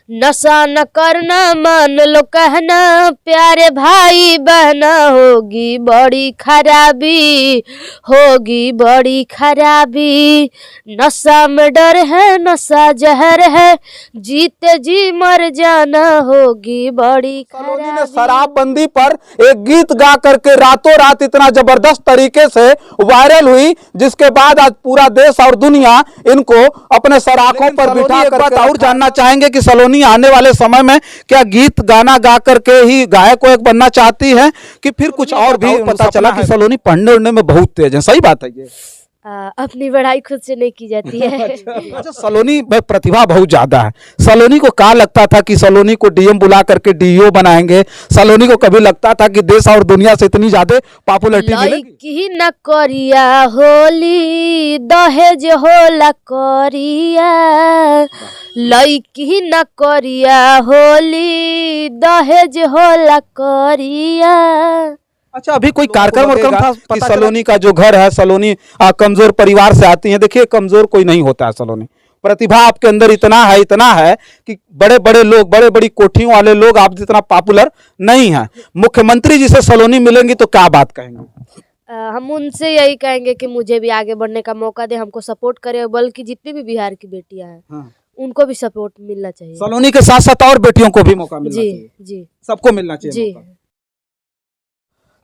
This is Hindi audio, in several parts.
नशा न करना मान लो कहना, प्यारे भाई बहना, होगी बड़ी खराबी, होगी बड़ी खराबी। नशा में डर है, नशा जहर है, जीते जी मर जाना, होगी बड़ी सलोनी ने खराबी। शराबबंदी पर एक गीत गा करके रातों रात इतना जबरदस्त तरीके से वायरल हुई, जिसके बाद आज पूरा देश और दुनिया इनको अपने सराखों पर बिठा कर। एक बात और जानना चाहेंगे कि सलोनी आने वाले समय में क्या गीत गाना गा करके ही गायक वायक बनना चाहती है कि फिर कुछ और भी? पता चला कि सलोनी पढ़ने उड़ने में बहुत तेज है, सही बात है ये? अपनी पढ़ाई खुद से नहीं की जाती है। अच्छा, सलोनी में प्रतिभा बहुत ज्यादा है। सलोनी को कहा लगता था कि सलोनी को डीएम बुला करके डीओ बनाएंगे? सलोनी को कभी लगता था कि देश और दुनिया से इतनी ज्यादा पॉपुलैरिटी मिलेगी? न करिया होली दहेज होला करिया, लईकी न करिया होली दहेज होला करिया। अच्छा, अभी कोई कार्यक्रम था कि सलोनी का जो घर है, सलोनी कमजोर परिवार से आती है? देखिए, कमजोर कोई नहीं होता है सलोनी, प्रतिभा आपके अंदर इतना है कि बड़े बड़े लोग, बड़े बड़ी कोठियों वाले लोग आप जितना पॉपुलर नहीं है। मुख्यमंत्री जी से सलोनी मिलेंगी तो क्या बात कहेंगे? हम उनसे यही कहेंगे कि मुझे भी आगे बढ़ने का मौका दे, हमको सपोर्ट करे, बल्कि जितनी भी बिहार की बेटियां हैं हाँ, उनको भी सपोर्ट मिलना चाहिए। सलोनी के साथ साथ और बेटियों को भी मौका मिलना चाहिए। जी, सबको मिलना चाहिए जी। मौका।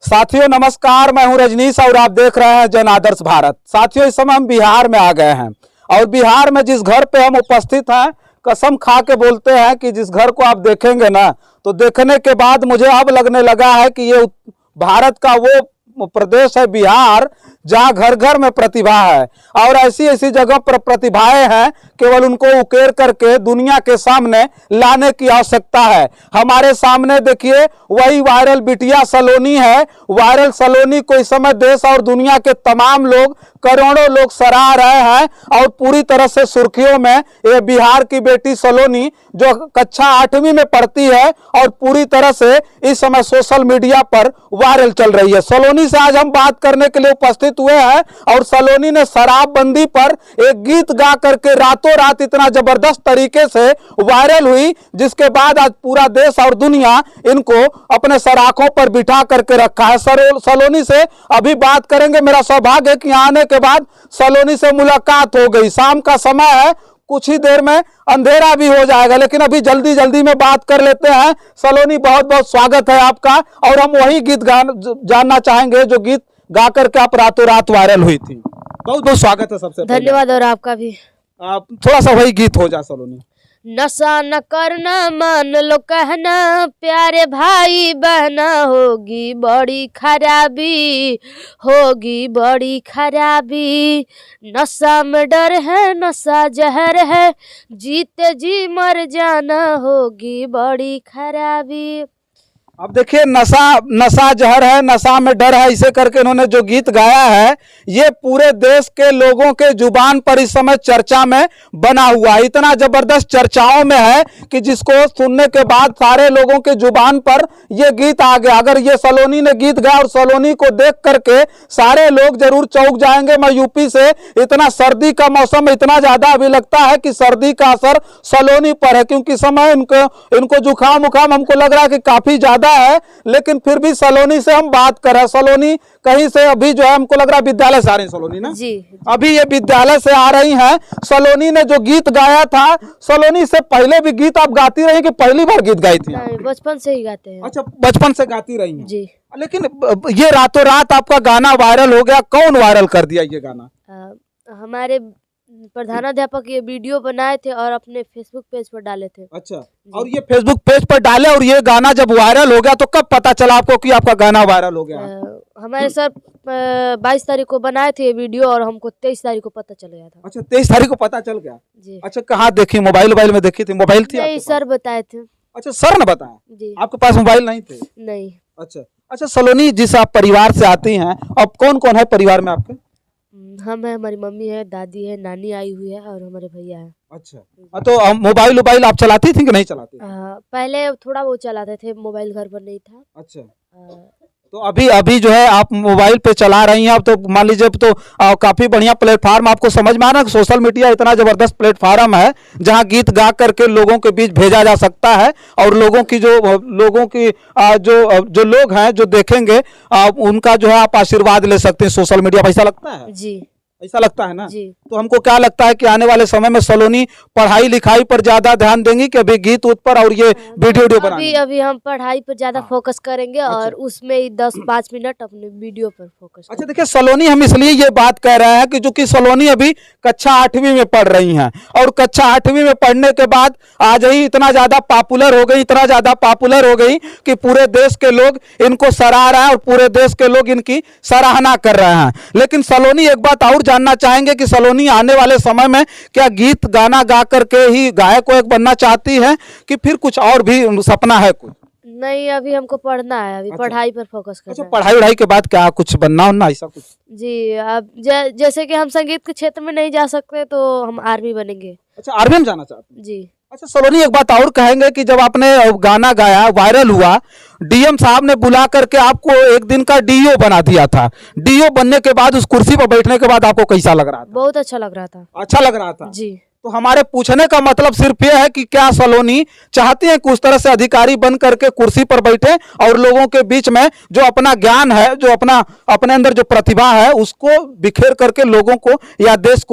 साथियों नमस्कार, मैं हूं रजनीश और आप देख रहे हैं जन आदर्श भारत। साथियों, इस समय हम बिहार में आ गए हैं और बिहार में जिस घर पे हम उपस्थित हैं, कसम खा के बोलते हैं कि जिस घर को आप देखेंगे ना, तो देखने के बाद मुझे अब लगने लगा है कि ये भारत का वो प्रदेश है बिहार, जहां घर घर में प्रतिभा है और ऐसी ऐसी जगह पर प्रतिभाएं हैं, केवल उनको उकेर करके दुनिया के सामने लाने की आवश्यकता है। हमारे सामने देखिए वही वायरल बिटिया सलोनी है। वायरल सलोनी को इस समय देश और दुनिया के तमाम लोग, करोड़ों लोग सराह रहे हैं और पूरी तरह से सुर्खियों में ये बिहार की बेटी सलोनी जो कक्षा 8वीं में पढ़ती है और पूरी तरह से इस समय सोशल मीडिया पर वायरल चल रही है। सलोनी से आज हम बात करने के लिए उपस्थित हुए हैं और सलोनी ने शराबबंदी पर एक गीत गा करके रातों रात इतना जबरदस्त तरीके से वायरल हुई, जिसके बाद आज पूरा देश और दुनिया इनको अपने सराखों पर बिठा करके रखा है। सलोनी से अभी बात करेंगे। मेरा सौभाग्य है कि यहाँ आने के बाद सलोनी से मुलाकात हो गई। शाम का समय है, कुछ ही देर में अंधेरा भी हो जाएगा, लेकिन अभी जल्दी जल्दी में बात कर लेते हैं। सलोनी, बहुत बहुत स्वागत है आपका और हम वही गीत जानना चाहेंगे जो गीत गा करके आप रातों रात वायरल हुई थी। बहुत बहुत स्वागत है सबसे पहले। धन्यवाद। और आपका भी। थोड़ा सा वही गीत हो जाए सलोनी। नशा न करना मान लो कहना, प्यारे भाई बहना, होगी बड़ी खराबी, होगी बड़ी खराबी। नशा में डर है, नशा जहर है, जीते जी मर जाना, होगी बड़ी खराबी। अब देखिए, नशा जहर है, नशा में डर है, इसे करके इन्होंने जो गीत गाया है ये पूरे देश के लोगों के जुबान पर इस समय चर्चा में बना हुआ है। इतना जबरदस्त चर्चाओं में है कि जिसको सुनने के बाद सारे लोगों के जुबान पर ये गीत आ गया। अगर ये सलोनी ने गीत गाया और सलोनी को देख करके सारे लोग जरूर चौंक जाएंगे। मैं यूपी से, इतना सर्दी का मौसम में इतना ज्यादा अभी लगता है कि सर्दी का असर सलोनी पर है, क्योंकि समय इनको जुकाम उखाम हमको लग रहा है कि काफी ज्यादा है, लेकिन फिर भी सलोनी से हम बात कर रहे हैं। सलोनी कहीं से अभी जो है हमको लग रहा है विद्यालय से आ रही है सलोनी ना? जी। अभी ये विद्यालय से आ रही हैं। सलोनी ने जो गीत गाया था, सलोनी से पहले भी गीत आप गाती रही कि पहली बार गीत गाई थी? बचपन से ही गाते हैं। अच्छा, बचपन से गाती रही हैं। जी। लेकिन ये रातों रात आपका गाना वायरल हो गया, कौन वायरल कर दिया ये गाना? हमारे प्रधानाध्यापक ये वीडियो बनाए थे और अपने फेसबुक पेज पर डाले थे। अच्छा, और ये फेसबुक पेज पर डाले और ये गाना जब वायरल हो गया तो कब पता चला आपको कि आपका गाना वायरल हो गया? हमारे सर 22 तारीख को बनाए थे ये वीडियो और हमको 23 तारीख को पता चल गया था। अच्छा, 23 तारीख को पता चल गया जी। अच्छा, कहाँ देखी? मोबाइल में देखी थी? मोबाइल थी? नहीं, सर बताए थे। अच्छा, सर ने बताया जी। आपके पास मोबाइल नहीं थे? नहीं। अच्छा सलोनी, जिस आप परिवार से आती हैं, अब कौन कौन है परिवार में आपके? हम है, हमारी मम्मी है, दादी है, नानी आई हुई है और हमारे भैया है। अच्छा, तो मोबाइल आप चलाती थी कि नहीं चलाती? पहले थोड़ा बहुत चलाते थे, मोबाइल घर पर नहीं था। अच्छा, तो अभी अभी जो है आप मोबाइल पे चला रही हैं, अब तो मान लीजिए अब तो काफी बढ़िया प्लेटफार्म आपको समझ में आ रहा है। सोशल मीडिया इतना जबरदस्त प्लेटफार्म है जहां गीत गा करके लोगों के बीच भेजा जा सकता है, और लोगों की जो लोग हैं जो देखेंगे उनका जो है आप आशीर्वाद ले सकते हैं सोशल मीडिया पर। ऐसा लगता है? जी ऐसा लगता है ना? जी। तो हमको क्या लगता है कि आने वाले समय में सलोनी पढ़ाई लिखाई पर ज्यादा ध्यान देंगी कि अभी गीत उत पर और ये वीडियो अभी बनाने? अभी हम पढ़ाई पर ज्यादा हाँ। फोकस करेंगे और अच्छा। उसमें 10-5 मिनट अपने वीडियो पर फोकस अच्छा देखिए, सलोनी हम इसलिए ये बात कह रहे हैं कि चूंकि सलोनी अभी कक्षा 8वीं में पढ़ रही हैं, और कक्षा 8वीं में पढ़ने के बाद आज ही इतना ज्यादा पॉपुलर हो गई, इतना ज्यादा पॉपुलर हो गई कि पूरे देश के लोग इनको सराह रहे हैं और पूरे देश के लोग इनकी सराहना कर रहे हैं। लेकिन सलोनी एक बात और जानना चाहेंगे कि सलोनी आने वाले समय में क्या गीत गाना गा करके ही गायक वायक बनना चाहती है कि फिर कुछ और भी सपना है कुछ? नहीं, अभी हमको पढ़ना है, अभी अच्छा। पढ़ाई पर फोकस अच्छा, करना है। पढ़ाई वढ़ाई के बाद क्या कुछ बनना उनना ऐसा कुछ? जी, अब जैसे कि हम संगीत के क्षेत्र में नहीं जा सकते तो हम आर्मी बनेंगे। अच्छा, आर्मी में जाना चाहते हैं? जी अच्छा सलोनी, एक बात और कहेंगे कि जब आपने गाना गाया वायरल हुआ, डीएम साहब ने बुला करके आपको एक दिन का डीओ बना दिया था। डीओ बनने के बाद उस कुर्सी पर बैठने के बाद आपको कैसा लग रहा था? बहुत अच्छा लग रहा था। अच्छा लग रहा था? जी। तो हमारे पूछने का मतलब सिर्फ यह है कि क्या सलोनी चाहती हैं कि उस तरह से अधिकारी बन करके कुर्सी पर बैठे और लोगों के बीच में जो अपना ज्ञान है, जो अपने अंदर जो प्रतिभा है उसको बिखेर करके लोगों को या देश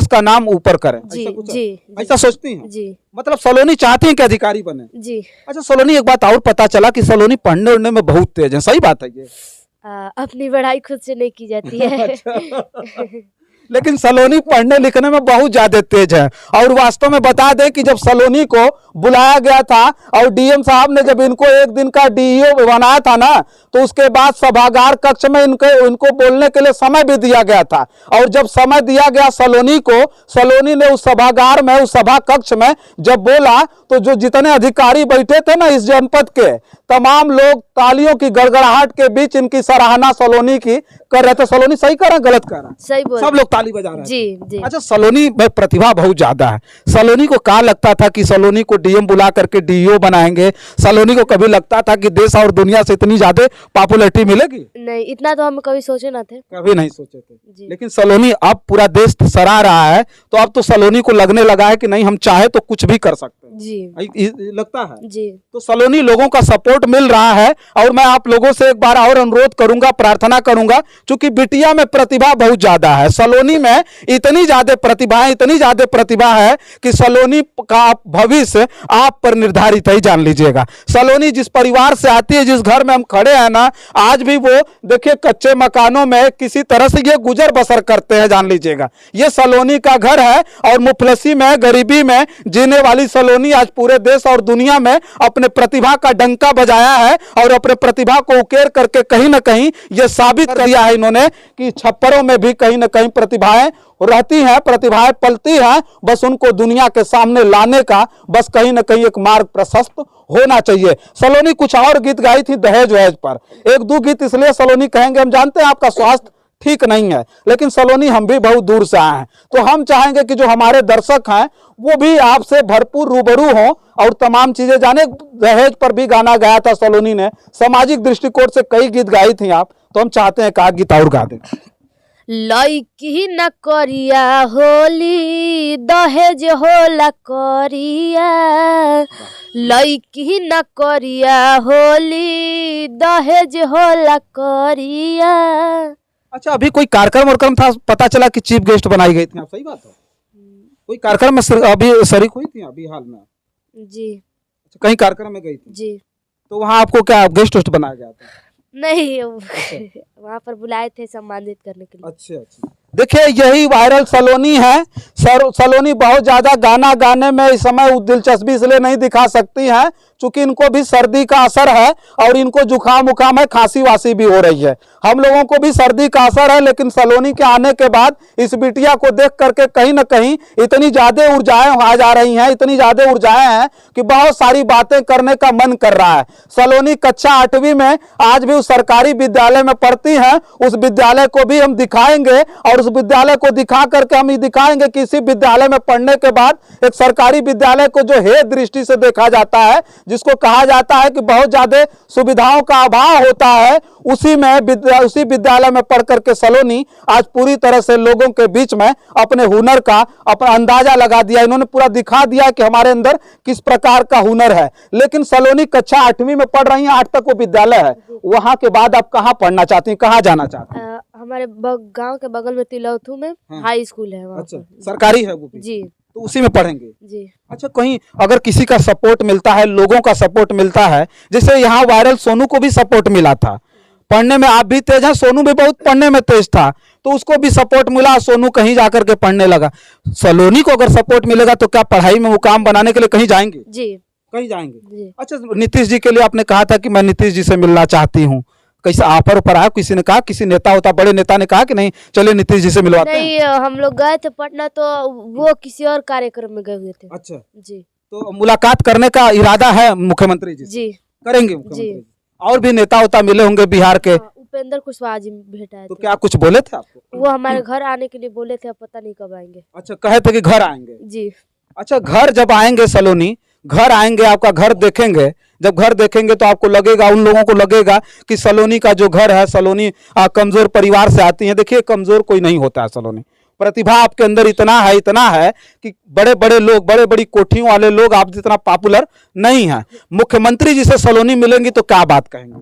का नाम ऊपर करें? जी ऐसा कुछ है? जी ऐसा सोचती हैं? जी मतलब सलोनी चाहती हैं कि अधिकारी बने? जी। अच्छा सलोनी, एक बात और पता चला कि सलोनी पढ़ने उड़ने में बहुत तेज है, सही बात है ये? अपनी पढ़ाई खुद से नहीं की जाती है। लेकिन सलोनी पढ़ने लिखने में बहुत ज्यादा तेज है। और वास्तव में बता दें कि जब सलोनी को बुलाया गया था और डीएम साहब ने जब इनको एक दिन का डीईओ बनाया था ना, तो उसके बाद सभागार कक्ष में इनको बोलने के लिए समय भी दिया गया था। और जब समय दिया गया सलोनी को, सलोनी ने उस सभागार में, उस सभा कक्ष में जब बोला तो जो जितने अधिकारी बैठे थे ना इस जनपद के, तमाम लोग तालियों की गड़गड़ाहट के बीच इनकी सराहना सलोनी की कर रहे थे। सलोनी सही कर रहा है गलत कर रहा है? सही बोल, सब लोग ताली बजा रहे हैं। जी जी। अच्छा सलोनी में प्रतिभा बहुत ज्यादा है। सलोनी को क्या लगता था कि सलोनी को डीएम बुला करके डीईओ बनाएंगे? सलोनी को कभी लगता था कि देश और दुनिया से इतनी ज्यादा पॉपुलैरिटी मिलेगी? नहीं, इतना तो हम कभी सोचे ना थे। कभी नहीं सोचे थे। जी। लेकिन सलोनी अब पूरा देश सराह रहा है, तो अब तो सलोनी को लगने लगा है कि नहीं, हम चाहे तो कुछ भी कर सकते हैं। जी लगता है जी। तो सलोनी लोगों का सपोर्ट मिल रहा है। और मैं आप लोगों से एक बार और अनुरोध करूंगा, प्रार्थना करूंगा, क्योंकि बिटिया में प्रतिभा बहुत ज्यादा है, सलोनी में इतनी ज्यादा प्रतिभा है कि सलोनी का भविष्य आप पर निर्धारित है, जान लीजिएगा। सलोनी जिस परिवार से आती है, जिस घर में हम खड़े हैं ना, आज भी वो देखिए कच्चे मकानों में किसी तरह से ये गुजर बसर करते हैं, जान लीजिएगा। ये सलोनी का घर है और मुफलसी में, गरीबी में जीने वाली सलोनी आज पूरे देश और दुनिया में अपने प्रतिभा का डंका बजाया है और अपने प्रतिभा को उकेर करके कहीं ना कहीं ये साबित कर दिया है इन्होंने कि छप्परों में भी कहीं ना कहीं प्रतिभाएं रहती हैं, प्रतिभाएं पलती हैं। बस उनको दुनिया के सामने लाने का बस कहीं ना कहीं एक मार्ग प्रशस्त होना चाहिए। सलोनी कुछ और गीत गाई थी दहेज वहेज पर, एक दो गीत इसलिए सलोनी कहेंगे, हम जानते हैं आपका स्वास्थ्य ठीक नहीं है, लेकिन सलोनी हम भी बहुत दूर से आए हैं, तो हम चाहेंगे कि जो हमारे दर्शक हैं वो भी आपसे भरपूर रूबरू हों और तमाम चीजें जाने। दहेज पर भी गाना गाया था सलोनी ने, सामाजिक दृष्टिकोण से कई गीत गाई थी आप, तो हम चाहते हैं कि गीत और गा दें। लइकी न करिया होली दहेज होला करिया, लइकी न करिया होली दहेज होला करिया। अच्छा अभी कोई कार्यक्रम था, पता चला कि चीफ गेस्ट बनाई गई थी आप, सही बात है? कोई कार्यक्रम में अभी शरीक हुई थी अभी हाल में? जी। अच्छा, कहीं कार्यक्रम में गई थी? जी। तो वहाँ आपको क्या गेस्ट होस्ट बनाया गया था? नहीं, वहाँ पर बुलाए थे सम्मानित करने के लिए। अच्छा। देखिए यही वायरल सलोनी है। सलोनी बहुत ज्यादा गाना गाने में इस समय दिलचस्पी इसलिए नहीं दिखा सकती हैं क्योंकि इनको भी सर्दी का असर है और इनको जुकाम उखाम है, खांसी वासी भी हो रही है। हम लोगों को भी सर्दी का असर है, लेकिन सलोनी के आने के बाद इस बिटिया को देख करके कहीं ना कहीं इतनी ज्यादा ऊर्जाएं आ जा रही हैं, इतनी ज्यादा ऊर्जाएं हैं कि बहुत सारी बातें करने का मन कर रहा है। सलोनी कक्षा 8वीं में आज भी उस सरकारी विद्यालय में पढ़ती हैं, उस विद्यालय को भी हम दिखाएंगे और और उस विद्यालय को दिखा करके हम ये दिखाएंगे कि इसी विद्यालय में पढ़ने के बाद एक सरकारी विद्यालय को जो हे दृष्टि से देखा जाता है, जिसको कहा जाता है कि बहुत ज्यादा सुविधाओं का अभाव होता है, उसी विद्यालय में पढ़ करके सलोनी आज पूरी तरह से लोगों के बीच में अपने हुनर का अपना अंदाजा लगा दिया। इन्होंने पूरा दिखा दिया कि हमारे अंदर किस प्रकार का हुनर है। लेकिन सलोनी कक्षा 8वीं में पढ़ रही हैं, 8 तक वो विद्यालय है। वहां के बाद आप कहाँ पढ़ना चाहती हैं, कहाँ जाना चाहती हैं? हमारे गांव के बगल में तिलौथू में हाई स्कूल है वहाँ। अच्छा, सरकारी है वो भी? जी, तो उसी में पढ़ेंगे जी। अच्छा, कहीं अगर किसी का सपोर्ट मिलता है, लोगों का सपोर्ट मिलता है, जैसे यहाँ वायरल सोनू को भी सपोर्ट मिला था, पढ़ने में आप भी तेज हैं, सोनू भी बहुत पढ़ने में तेज था, तो उसको भी सपोर्ट मिला, सोनू कहीं जाकर के पढ़ने लगा। सलोनी को अगर सपोर्ट मिलेगा तो क्या पढ़ाई में मुकाम बनाने के लिए कहीं जाएंगे? जी, कहीं जाएंगे जी। अच्छा, नीतीश जी के लिए आपने कहा था कि मैं नीतीश जी से मिलना चाहती हूँ, कैसे ऑफर पर आया? किसी ने कहा, किसी नेता होता, बड़े नेता ने कहा कि नहीं चलिए नीतीश जी से मिलवाते हैं? नहीं, हम लोग गए थे पटना, तो वो किसी और कार्यक्रम में गए हुए थे। अच्छा, जी। तो मुलाकात करने का इरादा है मुख्यमंत्री जी से? जी, करेंगे मुख्यमंत्री जी। जी। और भी नेता होता मिले होंगे बिहार के, उपेंद्र कुशवाहा जी भेटा है। तो क्या कुछ बोले थे आपको? वो हमारे घर आने के लिए बोले थे, अब पता नहीं कब आएंगे। अच्छा, कहे थे कि घर आएंगे? जी। अच्छा, घर जब आएंगे सलोनी, घर आएंगे, आपका घर देखेंगे, जब घर देखेंगे तो आपको लगेगा, उन लोगों को लगेगा कि सलोनी का जो घर है, सलोनी कमजोर परिवार से आती है। देखिए, कमजोर कोई नहीं होता है सलोनी, प्रतिभा आपके अंदर इतना है कि बड़े बड़े लोग, बड़े बड़ी कोठियों वाले लोग आप जितना पॉपुलर नहीं है। मुख्यमंत्री जी से सलोनी मिलेंगी तो क्या बात कहेंगे?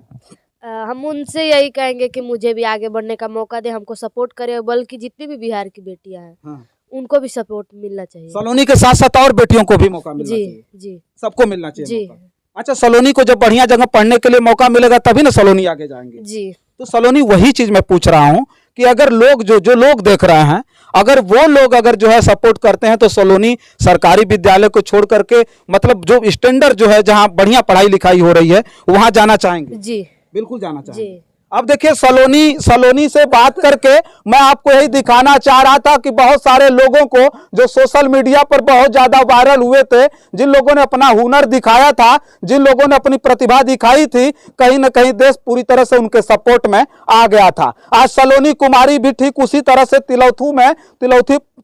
हम उनसे यही कहेंगे कि मुझे भी आगे बढ़ने का मौका दे, हमको सपोर्ट करे, बल्कि जितनी भी बिहार की बेटियां हैं उनको भी सपोर्ट मिलना चाहिए। सलोनी के साथ साथ और बेटियों को भी मौका मिलना चाहिए। जी, सबको मिलना चाहिए जी। मौका। अच्छा, सलोनी को जब बढ़िया जगह पढ़ने के लिए मौका मिलेगा तभी ना सलोनी आगे जाएंगे। जी। तो सलोनी, वही चीज मैं पूछ रहा हूँ कि अगर लोग जो लोग देख रहे हैं, अगर वो लोग अगर जो है सपोर्ट करते हैं तो सलोनी सरकारी विद्यालय को छोड़ करके, मतलब जो स्टैंडर्ड जो है, जहाँ बढ़िया पढ़ाई लिखाई हो रही है, वहां जाना चाहेंगे? जी, बिल्कुल जाना चाहेंगे। जी। अब देखिए, सलोनी से बात करके मैं आपको यही दिखाना चाह रहा था कि बहुत सारे लोगों को जो सोशल मीडिया पर बहुत ज्यादा वायरल हुए थे, जिन लोगों ने अपना हुनर दिखाया था, जिन लोगों ने अपनी प्रतिभा दिखाई थी, कहीं ना कहीं देश पूरी तरह से उनके सपोर्ट में आ गया था। आज सलोनी कुमारी भी ठीक उसी तरह से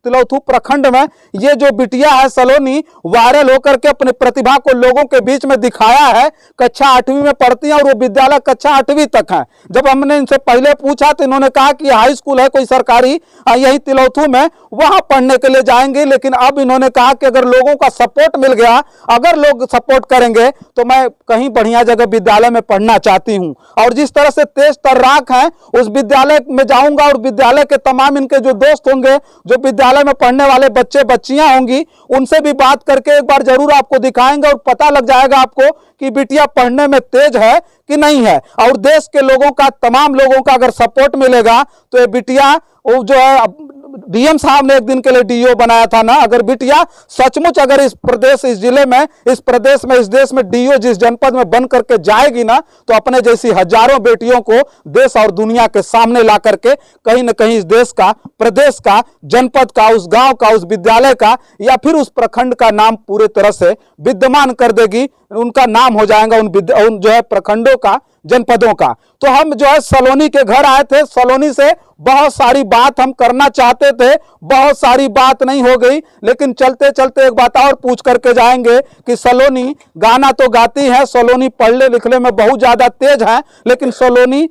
तिलौथू प्रखंड में ये जो बिटिया है सलोनी, वायरल होकर के अपनी प्रतिभा को लोगों के बीच में दिखाया है। कक्षा 8वीं में पढ़ती है और वो विद्यालय कक्षा 8वीं तक है। जब हमने इनसे पहले पूछा तो इन्होंने कहा कि हाई स्कूल है कोई सरकारी यही तिलौथू में, वहां पढ़ने के लिए जाएंगे। लेकिन अब इन्होंने कहा कि अगर लोगों का सपोर्ट मिल गया, अगर लोग सपोर्ट करेंगे तो मैं कहीं बढ़िया जगह विद्यालय में पढ़ना चाहती हूं। और जिस तरह से तेज तर्राक है, उस विद्यालय में जाऊंगा और विद्यालय के तमाम इनके जो दोस्त होंगे, जो विद्यालय में पढ़ने वाले बच्चे बच्चियां होंगी, उनसे भी बात करके एक बार जरूर आपको दिखाएंगे और पता लग जाएगा आपको कि बिटिया पढ़ने में तेज है कि नहीं है। और देश के लोगों का, तमाम लोगों का अगर सपोर्ट मिलेगा तो ये बिटिया, वो जो है, डीएम साहब ने एक दिन के लिए डीओ बनाया था ना, अगर बिटिया सचमुच अगर इस प्रदेश, इस जिले में, इस प्रदेश में, इस देश में डीओ जिस जनपद में बन करके जाएगी ना, तो अपने जैसी हजारों बेटियों को देश और दुनिया के सामने ला करके कहीं ना कहीं इस देश का, प्रदेश का, जनपद का, उस गांव का, उस विद्यालय का या फिर उस प्रखंड का नाम पूरे तरह से विद्यमान कर देगी। उनका नाम हो जाएगा उन जो है प्रखंडों का, जनपदों का। तो हम जो है सलोनी के घर आए थे, सलोनी से बहुत सारी बात हम करना चाहते थे, बहुत सारी बात नहीं हो गई, लेकिन चलते चलते एक बात और पूछ करके जाएंगे कि सलोनी गाना तो गाती है, सलोनी पढ़ने लिखने में बहुत ज्यादा तेज है, लेकिन सलोनी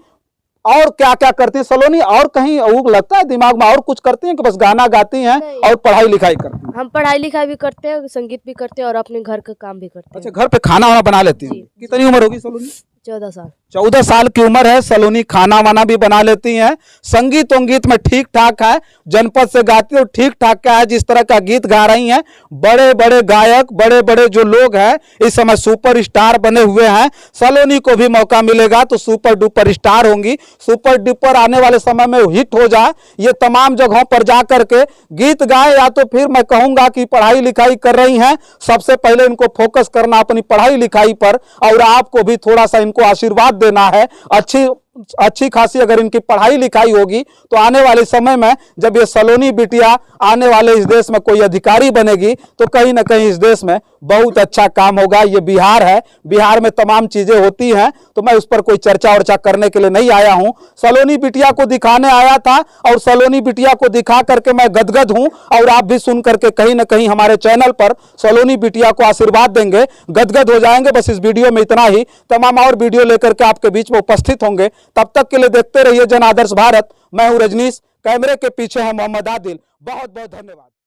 और क्या क्या करती है? सलोनी और कहीं लगता है दिमाग में और कुछ करती हैं कि बस गाना गाती हैं और पढ़ाई लिखाई करती हैं? हम पढ़ाई लिखाई भी करते हैं, संगीत भी करते हैं और अपने घर का काम भी करते हैं। अच्छा, घर पे खाना वाना बना लेती हैं? कितनी उम्र होगी सलोनी? 14 साल। 14 साल की उम्र है। सलोनी खाना वाना भी बना लेती हैं, संगीत उंगीत में ठीक ठाक है, जनपद से गाती है ठीक ठाक का है। जिस तरह का गीत गा रही हैं, बड़े बड़े गायक, बड़े बड़े जो लोग हैं इस समय सुपर स्टार बने हुए हैं। सलोनी को भी मौका मिलेगा तो सुपर डुपर स्टार होंगी, सुपर डुपर आने वाले समय में हिट हो जाए, ये तमाम जगहों पर जा करके गीत गाए। या तो फिर मैं कहूंगा कि पढ़ाई लिखाई कर रही हैं, सबसे पहले इनको फोकस करना अपनी पढ़ाई लिखाई पर, और आपको भी थोड़ा सा इनको आशीर्वाद देना है। अच्छी खासी अगर इनकी पढ़ाई लिखाई होगी तो आने वाले समय में जब ये सलोनी बिटिया आने वाले इस देश में कोई अधिकारी बनेगी तो कहीं ना कहीं इस देश में बहुत अच्छा काम होगा। ये बिहार है, बिहार में तमाम चीजें होती हैं, तो मैं उस पर कोई चर्चा वर्चा करने के लिए नहीं आया हूं। सलोनी बिटिया को दिखाने आया था और सलोनी बिटिया को दिखा करके मैं गदगद हूं, और आप भी सुन करके कहीं ना कहीं हमारे चैनल पर सलोनी बिटिया को आशीर्वाद देंगे, गदगद हो जाएंगे। बस इस वीडियो में इतना ही, तमाम और वीडियो लेकर के आपके बीच में उपस्थित होंगे। तब तक के लिए देखते रहिए जन आदर्श भारत। मैं हूं रजनीश, कैमरे के पीछे है मोहम्मद आदिल। बहुत बहुत धन्यवाद।